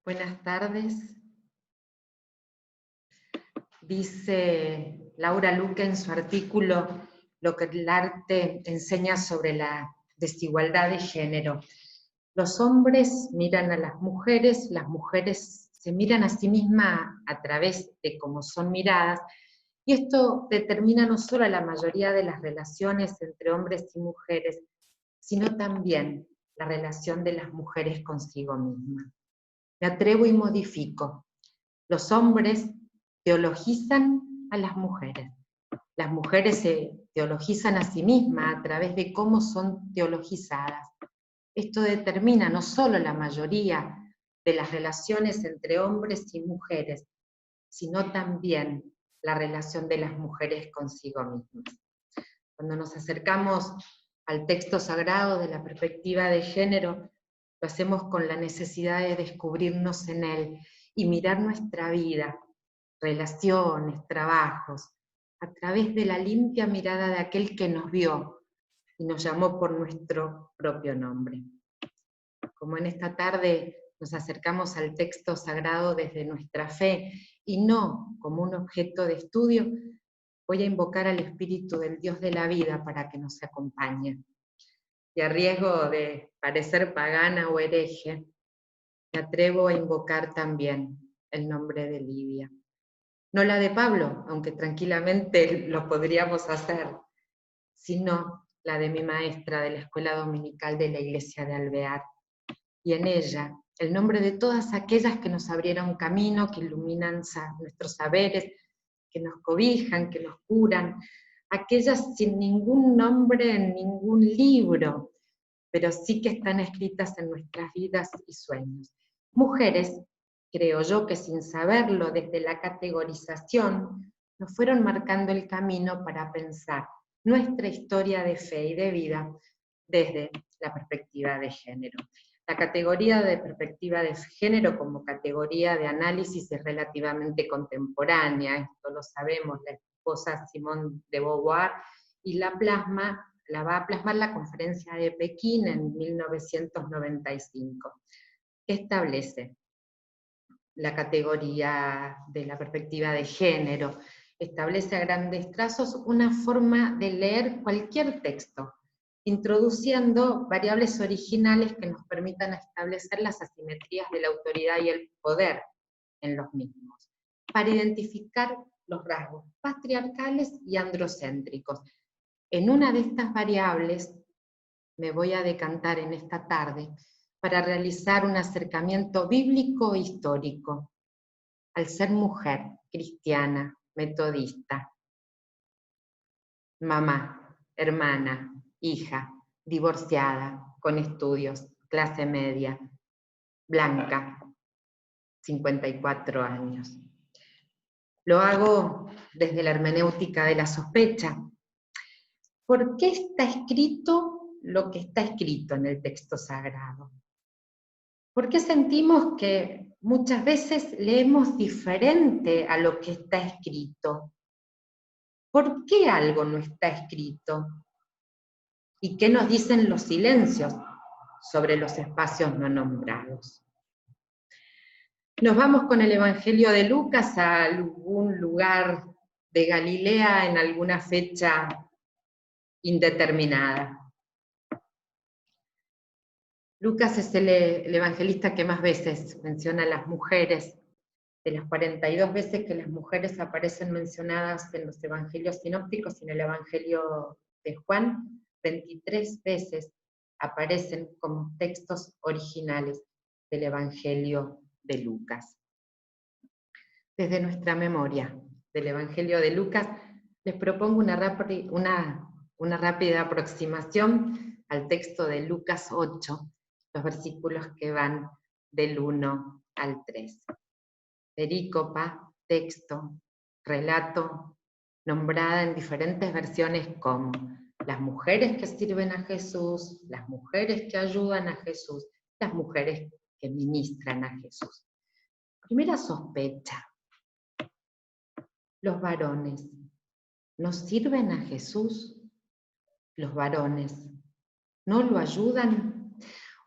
Buenas tardes. Dice Laura Luque en su artículo lo que el arte enseña sobre la desigualdad de género. Los hombres miran a las mujeres se miran a sí mismas a través de cómo son miradas, y esto determina no solo la mayoría de las relaciones entre hombres y mujeres, sino también la relación de las mujeres consigo mismas. Me atrevo y modifico. Los hombres teologizan a las mujeres se teologizan a sí mismas a través de cómo son teologizadas. Esto determina no solo la mayoría de las relaciones entre hombres y mujeres, sino también la relación de las mujeres consigo mismas. Cuando nos acercamos al texto sagrado de la perspectiva de género, lo hacemos con la necesidad de descubrirnos en él y mirar nuestra vida, relaciones, trabajos, a través de la limpia mirada de aquel que nos vio y nos llamó por nuestro propio nombre. Como en esta tarde nos acercamos al texto sagrado desde nuestra fe y no como un objeto de estudio, voy a invocar al Espíritu del Dios de la vida para que nos acompañe. Y a riesgo de parecer pagana o hereje, me atrevo a invocar también el nombre de Livia. No la de Pablo, aunque tranquilamente lo podríamos hacer, sino la de mi maestra de la escuela dominical de la iglesia de Alvear. Y en ella, el nombre de todas aquellas que nos abrieron camino, que iluminan nuestros saberes, que nos cobijan, que nos curan, aquellas sin ningún nombre en ningún libro, pero sí que están escritas en nuestras vidas y sueños. Mujeres, creo yo que sin saberlo desde la categorización, nos fueron marcando el camino para pensar nuestra historia de fe y de vida desde la perspectiva de género. La categoría de perspectiva de género como categoría de análisis es relativamente contemporánea, esto lo sabemos, la esposa Simone de Beauvoir, y la va a plasmar la Conferencia de Pekín en 1995. Establece la categoría de la perspectiva de género, establece a grandes trazos una forma de leer cualquier texto, introduciendo variables originales que nos permitan establecer las asimetrías de la autoridad y el poder en los mismos, para identificar los rasgos patriarcales y androcéntricos. En una de estas variables me voy a decantar en esta tarde para realizar un acercamiento bíblico e histórico al ser mujer, cristiana, metodista, mamá, hermana, hija, divorciada, con estudios, clase media, blanca, 54 años. Lo hago desde la hermenéutica de la sospecha. ¿Por qué está escrito lo que está escrito en el texto sagrado? ¿Por qué sentimos que muchas veces leemos diferente a lo que está escrito? ¿Por qué algo no está escrito? ¿Y qué nos dicen los silencios sobre los espacios no nombrados? Nos vamos con el Evangelio de Lucas a algún lugar de Galilea en alguna fecha indeterminada. Lucas es el evangelista que más veces menciona a las mujeres. De las 42 veces que las mujeres aparecen mencionadas en los evangelios sinópticos y en el evangelio de Juan, 23 veces aparecen como textos originales del evangelio de Lucas. Desde nuestra memoria del evangelio de Lucas, les propongo una rápida aproximación al texto de Lucas 8, los versículos que van del 1 al 3. Perícopa, texto, relato, nombrada en diferentes versiones como las mujeres que sirven a Jesús, las mujeres que ayudan a Jesús, las mujeres que ministran a Jesús. Primera sospecha: los varones no sirven a Jesús, los varones no lo ayudan.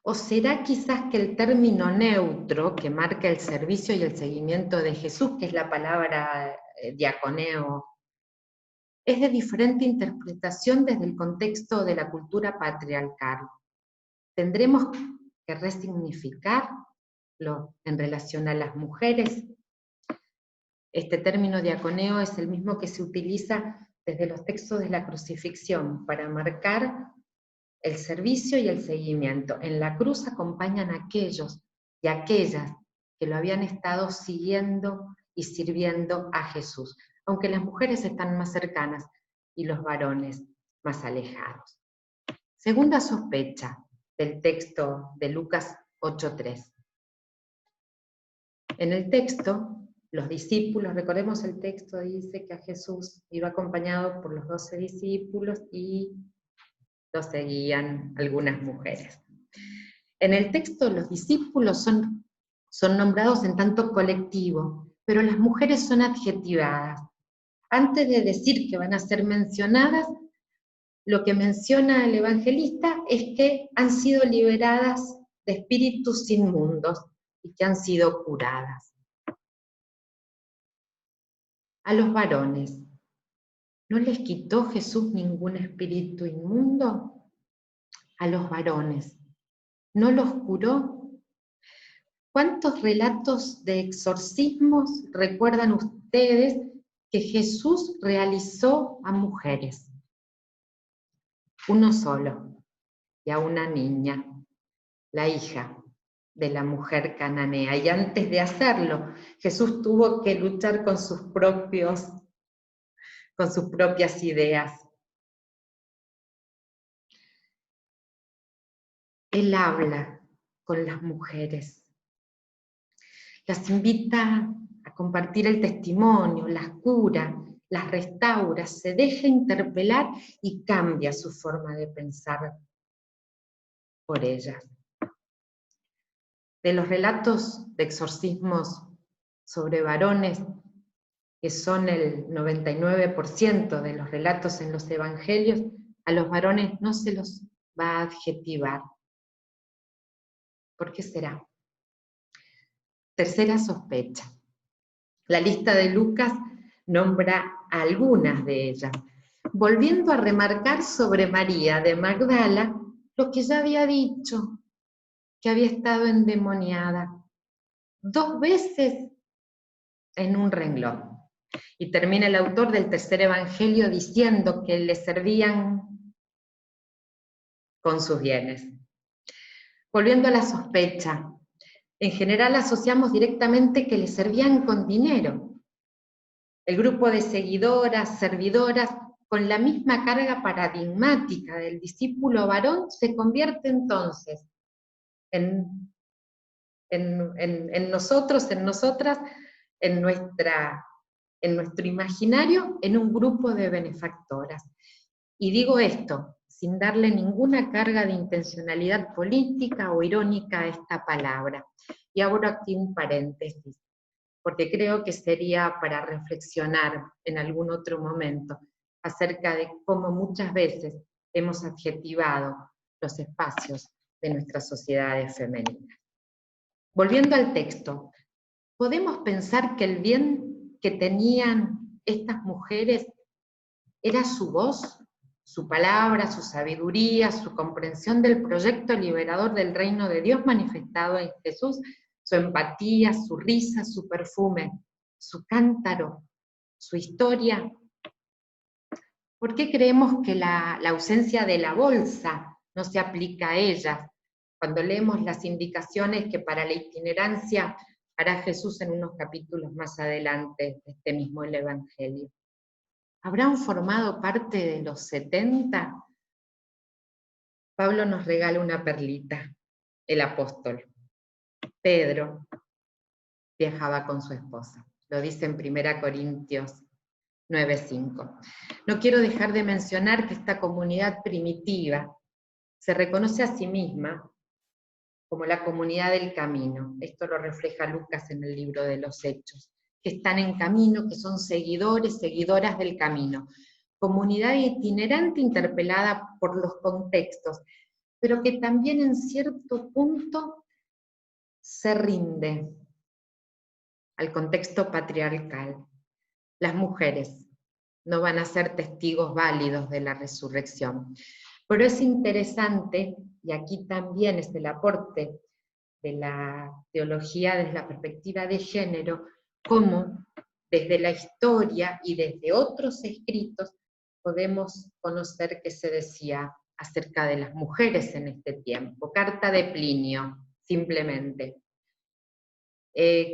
¿O será quizás que el término neutro, que marca el servicio y el seguimiento de Jesús, que es la palabra diaconeo, es de diferente interpretación desde el contexto de la cultura patriarcal? ¿Tendremos que resignificarlo en relación a las mujeres? Este término diaconeo es el mismo que se utiliza desde los textos de la crucifixión para marcar el servicio y el seguimiento. En la cruz acompañan a aquellos y aquellas que lo habían estado siguiendo y sirviendo a Jesús, aunque las mujeres están más cercanas y los varones más alejados. Segunda sospecha del texto de Lucas 8:3. En el texto, los discípulos, recordemos el texto, dice que a Jesús iba acompañado por los 12 discípulos y lo seguían algunas mujeres. En el texto los discípulos son nombrados en tanto colectivo, pero las mujeres son adjetivadas. Antes de decir que van a ser mencionadas, lo que menciona el evangelista es que han sido liberadas de espíritus inmundos y que han sido curadas. A los varones, ¿no les quitó Jesús ningún espíritu inmundo? A los varones, ¿no los curó? ¿Cuántos relatos de exorcismos recuerdan ustedes que Jesús realizó a mujeres? Uno solo, y a una niña, la hija de la mujer cananea. Y antes de hacerlo, Jesús tuvo que luchar con sus propias ideas. Él habla con las mujeres. Las invita a compartir el testimonio, las cura, las restaura, se deja interpelar y cambia su forma de pensar por ellas. De los relatos de exorcismos sobre varones, que son el 99% de los relatos en los evangelios, a los varones no se los va a adjetivar. ¿Por qué será? Tercera sospecha. La lista de Lucas nombra a algunas de ellas, volviendo a remarcar sobre María de Magdala lo que ya había dicho, que había estado endemoniada 2 veces en un renglón. Y termina el autor del tercer evangelio diciendo que le servían con sus bienes. Volviendo a la sospecha, en general asociamos directamente que le servían con dinero. El grupo de seguidoras, servidoras, con la misma carga paradigmática del discípulo varón, se convierte entonces en nosotros, en nosotras, en nuestro imaginario, en un grupo de benefactoras. Y digo esto sin darle ninguna carga de intencionalidad política o irónica a esta palabra. Y abro aquí un paréntesis, porque creo que sería para reflexionar en algún otro momento acerca de cómo muchas veces hemos adjetivado los espacios de nuestras sociedades femeninas. Volviendo al texto, ¿podemos pensar que el bien que tenían estas mujeres era su voz, su palabra, su sabiduría, su comprensión del proyecto liberador del reino de Dios manifestado en Jesús, su empatía, su risa, su perfume, su cántaro, su historia? ¿Por qué creemos que la ausencia de la bolsa no se aplica a ellas? Cuando leemos las indicaciones que para la itinerancia hará Jesús en unos capítulos más adelante de este mismo el Evangelio. ¿Habrán formado parte de los 70? Pablo nos regala una perlita, el apóstol. Pedro viajaba con su esposa. Lo dice en 1 Corintios 9:5. No quiero dejar de mencionar que esta comunidad primitiva se reconoce a sí misma como la comunidad del camino. Esto lo refleja Lucas en el libro de los Hechos, que están en camino, que son seguidores, seguidoras del camino. Comunidad itinerante interpelada por los contextos, pero que también en cierto punto se rinde al contexto patriarcal. Las mujeres no van a ser testigos válidos de la resurrección. Pero es interesante, y aquí también es el aporte de la teología desde la perspectiva de género, cómo desde la historia y desde otros escritos podemos conocer qué se decía acerca de las mujeres en este tiempo. Carta de Plinio, simplemente.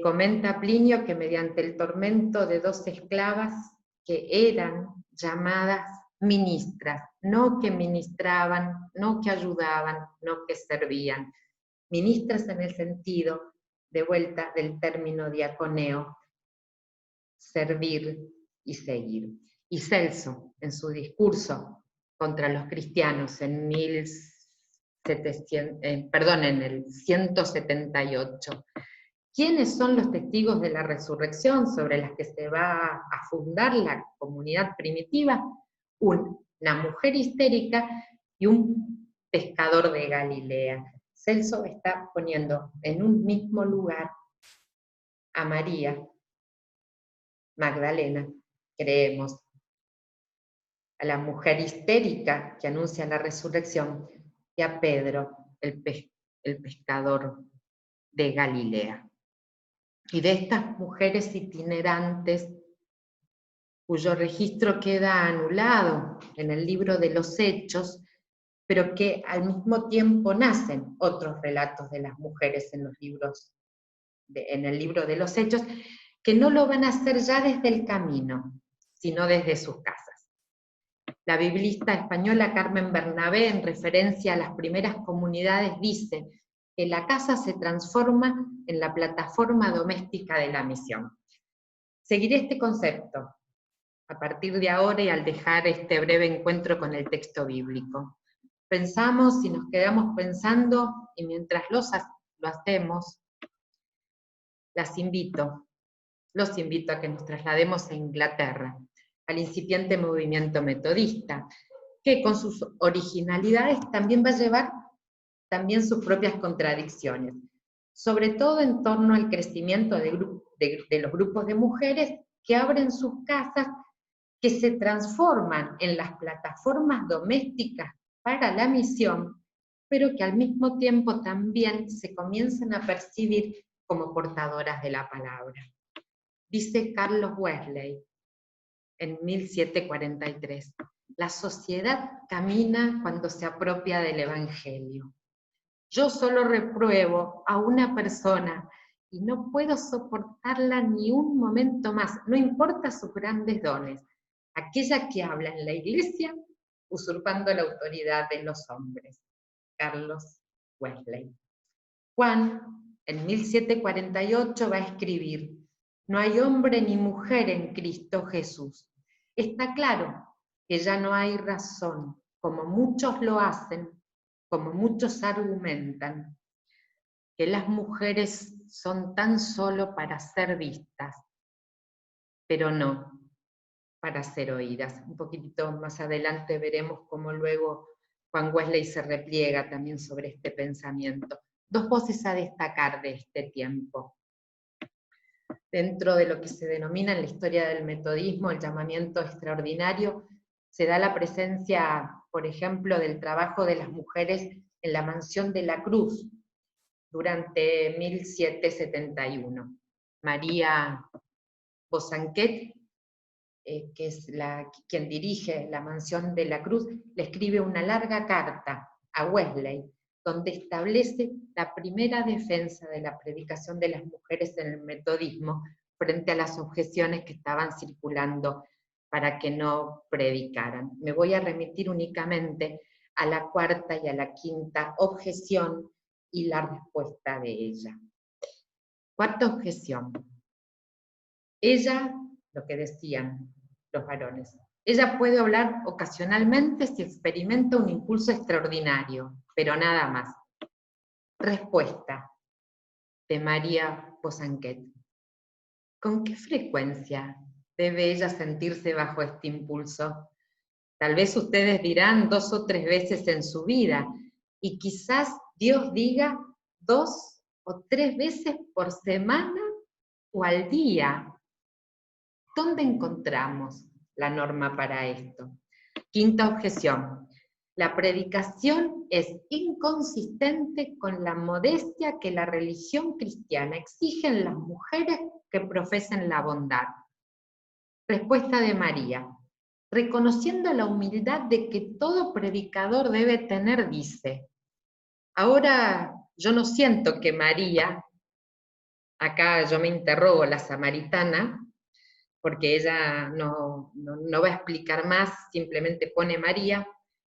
Comenta Plinio que mediante el tormento de 2 esclavas que eran llamadas ministras, no que ministraban, no que ayudaban, no que servían. Ministras en el sentido, de vuelta, del término diaconeo, servir y seguir. Y Celso, en su discurso contra los cristianos en el 178, ¿quiénes son los testigos de la resurrección sobre las que se va a fundar la comunidad primitiva? Una mujer histérica y un pescador de Galilea. Celso está poniendo en un mismo lugar a María Magdalena, creemos, a la mujer histérica que anuncia la resurrección, y a Pedro, el pescador de Galilea. Y de estas mujeres itinerantes, cuyo registro queda anulado en el libro de los Hechos, pero que al mismo tiempo nacen otros relatos de las mujeres en el libro de los Hechos, que no lo van a hacer ya desde el camino, sino desde sus casas. La biblista española Carmen Bernabé, en referencia a las primeras comunidades, dice que la casa se transforma en la plataforma doméstica de la misión. Seguiré este concepto a partir de ahora y al dejar este breve encuentro con el texto bíblico. Pensamos y nos quedamos pensando, y mientras lo hacemos, los invito a que nos traslademos a Inglaterra, al incipiente movimiento metodista, que con sus originalidades también va a llevar también sus propias contradicciones, sobre todo en torno al crecimiento de los grupos de mujeres que abren sus casas, que se transforman en las plataformas domésticas para la misión, pero que al mismo tiempo también se comienzan a percibir como portadoras de la palabra. Dice Carlos Wesley en 1743, la sociedad camina cuando se apropia del Evangelio. Yo solo repruebo a una persona y no puedo soportarla ni un momento más, no importa sus grandes dones, aquella que habla en la iglesia usurpando la autoridad de los hombres. Carlos Wesley. Juan, en 1748, va a escribir: no hay hombre ni mujer en Cristo Jesús. Está claro que ya no hay razón, como muchos lo hacen, como muchos argumentan, que las mujeres son tan solo para ser vistas, pero no para ser oídas. Un poquitito más adelante veremos cómo luego Juan Wesley se repliega también sobre este pensamiento. Dos voces a destacar de este tiempo. Dentro de lo que se denomina en la historia del metodismo el llamamiento extraordinario, se da la presencia, por ejemplo, del trabajo de las mujeres en la Mansión de la Cruz durante 1771. María Bosanquet, que es quien dirige la Mansión de la Cruz, le escribe una larga carta a Wesley, donde establece la primera defensa de la predicación de las mujeres en el metodismo frente a las objeciones que estaban circulando para que no predicaran. Me voy a remitir únicamente a la cuarta y a la quinta objeción y la respuesta de ella. Cuarta objeción. Ella, lo que decían los varones, ella puede hablar ocasionalmente si experimenta un impulso extraordinario, pero nada más. Respuesta de María Bosanquet. ¿Con qué frecuencia debe ella sentirse bajo este impulso? Tal vez ustedes dirán 2 o 3 veces en su vida, y quizás Dios diga 2 o 3 veces por semana o al día. ¿Dónde encontramos la norma para esto? Quinta objeción. La predicación es inconsistente con la modestia que la religión cristiana exige en las mujeres que profesen la bondad. Respuesta de María. Reconociendo la humildad de que todo predicador debe tener, dice. Ahora yo no siento que María, acá yo me interrogo la samaritana, porque ella no va a explicar más, simplemente pone María.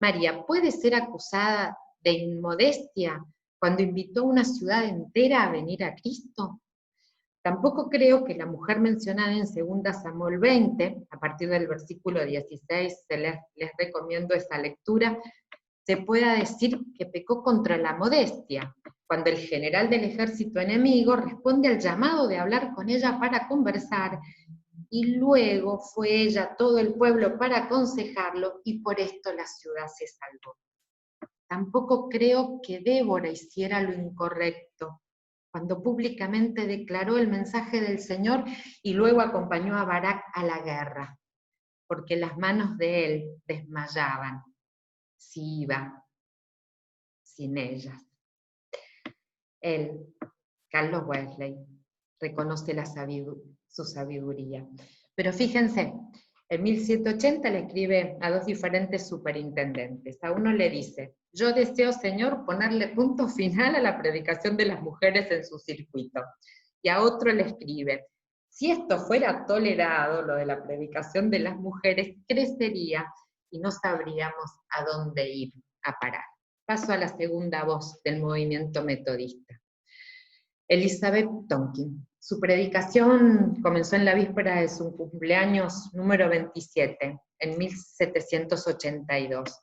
María, ¿puede ser acusada de inmodestia cuando invitó a una ciudad entera a venir a Cristo? Tampoco creo que la mujer mencionada en 2 Samuel 20, a partir del versículo 16, les recomiendo esa lectura, se pueda decir que pecó contra la modestia, cuando el general del ejército enemigo responde al llamado de hablar con ella para conversar, y luego fue ella todo el pueblo para aconsejarlo, y por esto la ciudad se salvó. Tampoco creo que Débora hiciera lo incorrecto, cuando públicamente declaró el mensaje del Señor y luego acompañó a Barak a la guerra, porque las manos de él desmayaban si iba sin ellas. Él, Carlos Wesley, reconoce su sabiduría. Pero fíjense, en 1780 le escribe a 2 diferentes superintendentes. A uno le dice: yo deseo, Señor, ponerle punto final a la predicación de las mujeres en su circuito. Y a otro le escribe: si esto fuera tolerado, lo de la predicación de las mujeres, crecería y no sabríamos a dónde ir a parar. Paso a la segunda voz del movimiento metodista. Elizabeth Tonkin. Su predicación comenzó en la víspera de su cumpleaños número 27, en 1782.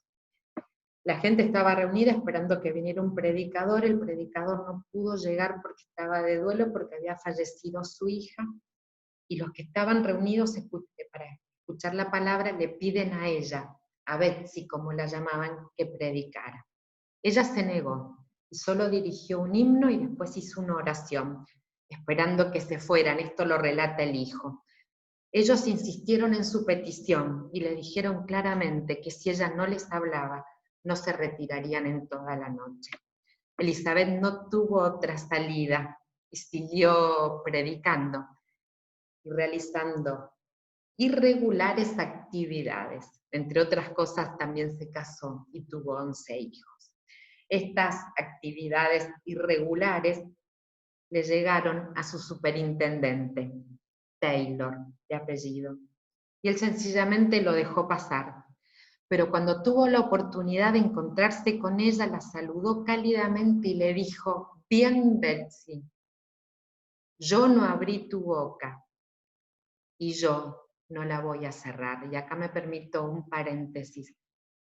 La gente estaba reunida esperando que viniera un predicador. El predicador no pudo llegar porque estaba de duelo, porque había fallecido su hija, y los que estaban reunidos para escuchar la palabra le piden a ella, a Betsy, como la llamaban, que predicara. Ella se negó y solo dirigió un himno y después hizo una oración, esperando que se fueran. Esto lo relata el hijo. Ellos insistieron en su petición y le dijeron claramente que si ella no les hablaba, no se retirarían en toda la noche. Elizabeth no tuvo otra salida y siguió predicando y realizando irregulares actividades. Entre otras cosas, también se casó y tuvo 11 hijos. Estas actividades irregulares le llegaron a su superintendente, Taylor, de apellido, y él sencillamente lo dejó pasar. Pero cuando tuvo la oportunidad de encontrarse con ella, la saludó cálidamente y le dijo: bien, Betsy, yo no abrí tu boca y yo no la voy a cerrar. Y acá me permito un paréntesis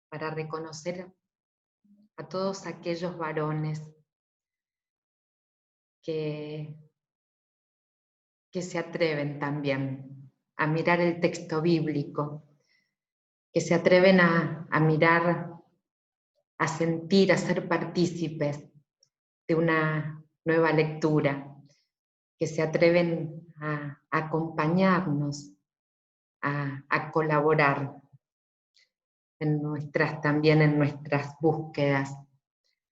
para reconocer a todos aquellos varones que se atreven también a mirar el texto bíblico, que se atreven a mirar, a sentir, a ser partícipes de una nueva lectura, que se atreven a acompañarnos, a colaborar también en nuestras búsquedas.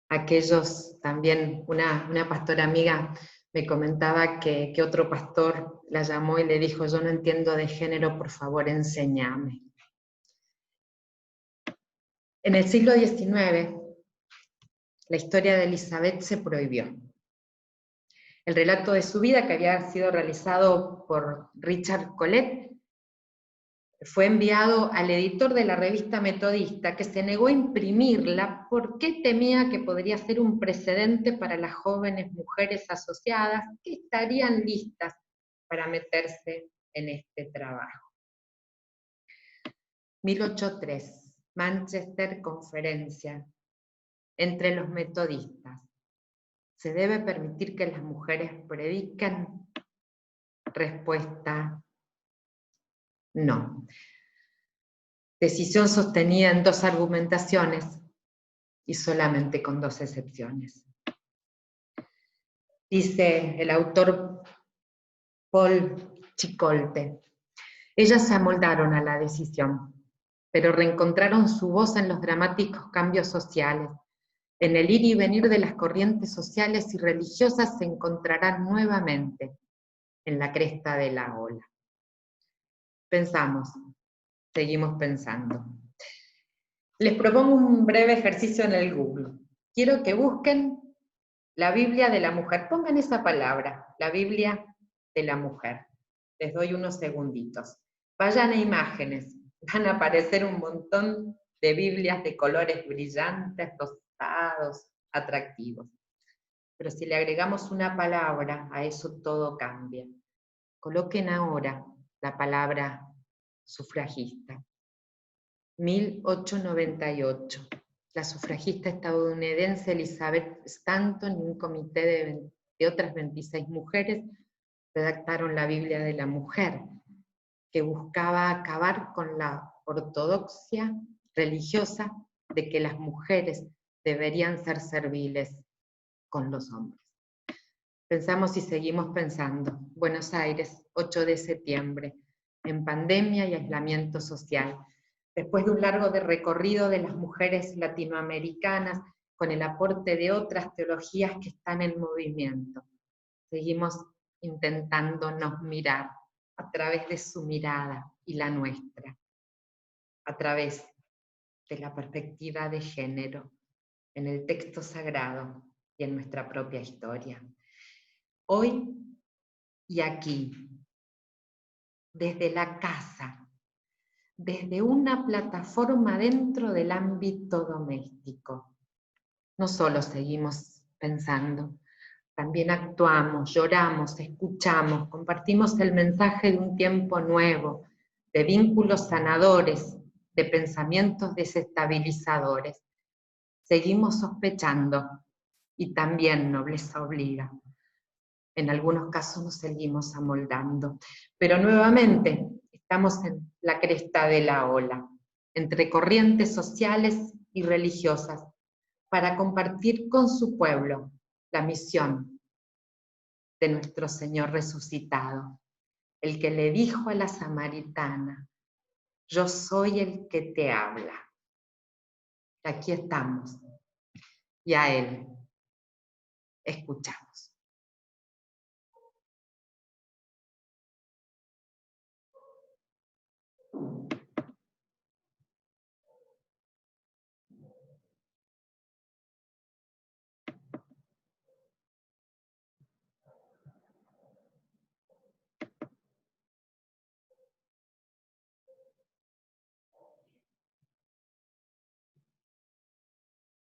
Aquellos también, una pastora amiga me comentaba que otro pastor la llamó y le dijo: yo no entiendo de género, por favor enséñame. En el siglo XIX, la historia de Elizabeth se prohibió. El relato de su vida, que había sido realizado por Richard Colet, fue enviado al editor de la revista Metodista, que se negó a imprimirla porque temía que podría ser un precedente para las jóvenes mujeres asociadas que estarían listas para meterse en este trabajo. 1803, Manchester Conferencia, entre los metodistas. ¿Se debe permitir que las mujeres prediquen? Respuesta: no. Decisión sostenida en 2 argumentaciones. y solamente con 2 excepciones. Dice el autor Paul Chicolte: ellas se amoldaron a la decisión, pero reencontraron su voz en los dramáticos cambios sociales. En el ir y venir de las corrientes sociales y religiosas se encontrarán nuevamente en la cresta de la ola. Pensamos, seguimos pensando. Les propongo un breve ejercicio en el Google. Quiero que busquen la Biblia de la mujer. Pongan esa palabra, la Biblia de la mujer. Les doy unos segunditos. Vayan a imágenes. Van a aparecer un montón de Biblias de colores brillantes, rosados, atractivos. Pero si le agregamos una palabra, a eso todo cambia. Coloquen ahora la palabra sufragista. 1898. La sufragista estadounidense Elizabeth Stanton y un comité de otras 26 mujeres redactaron la Biblia de la mujer, que buscaba acabar con la ortodoxia religiosa de que las mujeres deberían ser serviles con los hombres. Pensamos y seguimos pensando. Buenos Aires, 8 de septiembre, en pandemia y aislamiento social. Después de un largo recorrido de las mujeres latinoamericanas, con el aporte de otras teologías que están en movimiento, seguimos intentándonos mirar a través de su mirada y la nuestra, a través de la perspectiva de género, en el texto sagrado y en nuestra propia historia. Hoy y aquí, desde la casa, desde una plataforma dentro del ámbito doméstico, no solo seguimos pensando, también actuamos, lloramos, escuchamos, compartimos el mensaje de un tiempo nuevo, de vínculos sanadores, de pensamientos desestabilizadores. Seguimos sospechando y también nobleza obliga. En algunos casos nos seguimos amoldando, pero nuevamente estamos en la cresta de la ola, entre corrientes sociales y religiosas, para compartir con su pueblo la misión de nuestro Señor resucitado, el que le dijo a la samaritana: yo soy el que te habla. Aquí estamos, y a Él escuchamos.